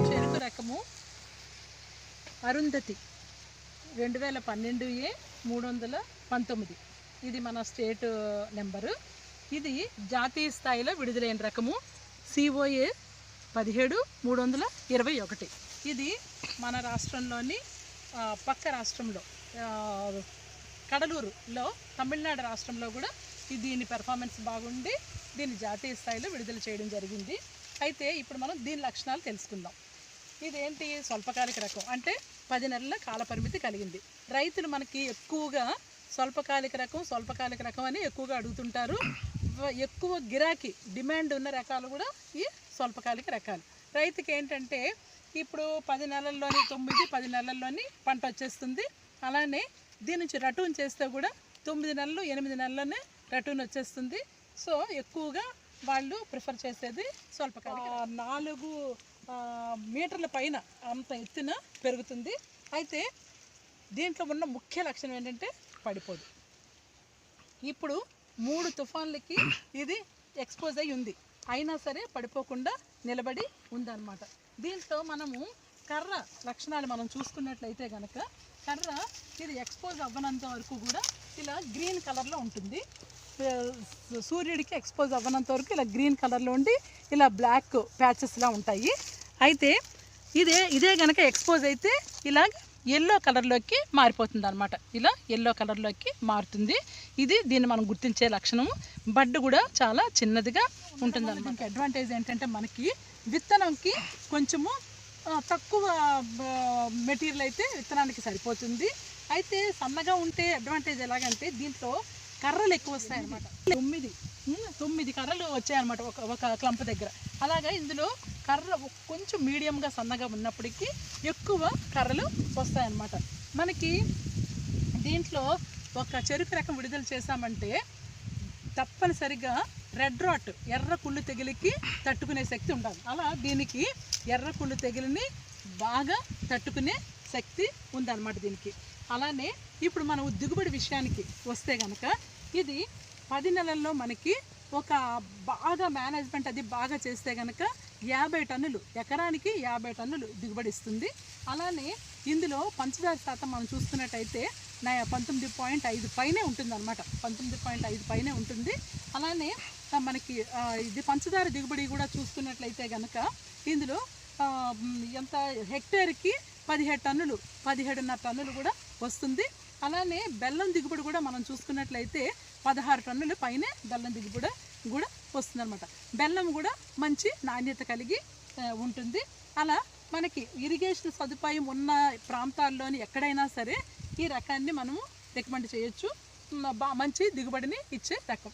చెరుకు రకము అరుంధతి 2012 319. ఇది మన స్టేట్ నెంబరు. ఇది జాతీయ స్థాయిలో విడుదలైన రకము COA 17 321. ఇది మన రాష్ట్రంలోని పక్క రాష్ట్రంలో కడలూరులో తమిళనాడు రాష్ట్రంలో కూడా దీని పెర్ఫార్మెన్స్ బాగుండి దీన్ని జాతీయ స్థాయిలో విడుదల చేయడం జరిగింది. అయితే ఇప్పుడు మనం దీని లక్షణాలు తెలుసుకుందాం. ఇదేంటి, స్వల్పకాలిక రకం, అంటే 10 నెలల కాల పరిమితి కలిగింది. రైతులు మనకి ఎక్కువగా స్వల్పకాలిక రకం అని ఎక్కువగా అడుగుతుంటారు. ఎక్కువ గిరాకీ డిమాండ్ ఉన్న రకాలు కూడా ఈ స్వల్పకాలిక రకాలు. రైతుకి ఏంటంటే ఇప్పుడు 10 నెలల్లోని 9-10 నెలల్లోని పంట వచ్చేస్తుంది. అలానే దీని నుంచి రటూన్ చేస్తే కూడా 9 నెలలు 8 నెలల్లోనే రటూన్ వచ్చేస్తుంది. సో ఎక్కువగా వాళ్ళు ప్రిఫర్ చేసేది స్వల్పకాలిక. 4 మీటర్ల పైన అంత ఎత్తున పెరుగుతుంది. అయితే దీంట్లో ఉన్న ముఖ్య లక్షణం ఏంటంటే పడిపోదు. ఇప్పుడు 3 తుఫాన్లకి ఇది ఎక్స్పోజ్ అయి ఉంది, అయినా సరే పడిపోకుండా నిలబడి ఉందన్నమాట. దీంట్లో మనము కర్ర లక్షణాలు మనం చూసుకున్నట్లయితే కనుక కర్ర ఇది ఎక్స్పోజ్ అవ్వనంత వరకు కూడా ఇలా గ్రీన్ కలర్లో ఉంటుంది. సూర్యుడికి ఎక్స్పోజ్ అవ్వనంత వరకు ఇలా గ్రీన్ కలర్లో ఉండి ఇలా బ్లాక్ ప్యాచెస్లా ఉంటాయి. అయితే ఇదే కనుక ఎక్స్పోజ్ అయితే ఇలా ఎల్లో కలర్లోకి మారిపోతుంది అనమాట. ఇలా ఎల్లో కలర్లోకి మారుతుంది. దీన్ని మనం గుర్తించే లక్షణము. బడ్ కూడా చాలా చిన్నదిగా ఉంటుంది అనమాట. అడ్వాంటేజ్ ఏంటంటే మనకి విత్తనంకి కొంచెము తక్కువ మెటీరియల్ అయితే విత్తనానికి సరిపోతుంది. అయితే సన్నగా ఉంటే అడ్వాంటేజ్ ఎలాగంటే దీంట్లో కర్రలు ఎక్కువ వస్తాయి అన్నమాట. 9 కర్రలు వచ్చాయన్నమాట ఒక క్లంప్ దగ్గర. అలాగా ఇందులో కర్ర కొంచెం మీడియంగా సన్నగా ఉన్నప్పటికీ ఎక్కువ కర్రలు వస్తాయన్నమాట. మనకి దీంట్లో ఒక చెరుకు రకం విడుదల చేశామంటే తప్పనిసరిగా రెడ్ రాట్ ఎర్ర కుళ్ళు తెగిలికి తట్టుకునే శక్తి ఉండాలి. అలా దీనికి ఎర్ర కుళ్ళు తెగిలిని బాగా తట్టుకునే శక్తి ఉందన్నమాట దీనికి. అలానే ఇప్పుడు మనం దిగుబడి విషయానికి వస్తే కనుక ఇది 10 నెలల్లో మనకి ఒక బాగా మేనేజ్మెంట్ అది బాగా చేస్తే కనుక 50 టన్నులు, ఎకరానికి 50 టన్నులు దిగుబడి ఇస్తుంది. అలానే ఇందులో పంచదార శాతం మనం చూసుకున్నట్టయితే 19.5 పైనే ఉంటుంది అనమాట. 19.5 పైనే ఉంటుంది. అలానే మనకి ఇది పంచదార దిగుబడి కూడా చూసుకున్నట్లయితే కనుక ఇందులో ఎంత హెక్టేర్కి 17 టన్నులు 17.5 టన్నులు కూడా వస్తుంది. అలానే బెల్లం దిగుబడి కూడా మనం చూసుకున్నట్లయితే 16 టన్నుల పైనే బెల్లం దిగుబడి కూడా వస్తుంది అనమాట. బెల్లం కూడా మంచి నాణ్యత కలిగి ఉంటుంది. అలా మనకి ఇరిగేషన్ సదుపాయం ఉన్న ప్రాంతాల్లోని ఎక్కడైనా సరే ఈ రకాన్ని మనము రికమెండ్ చేయొచ్చు. మంచి దిగుబడిని ఇచ్చే రకం.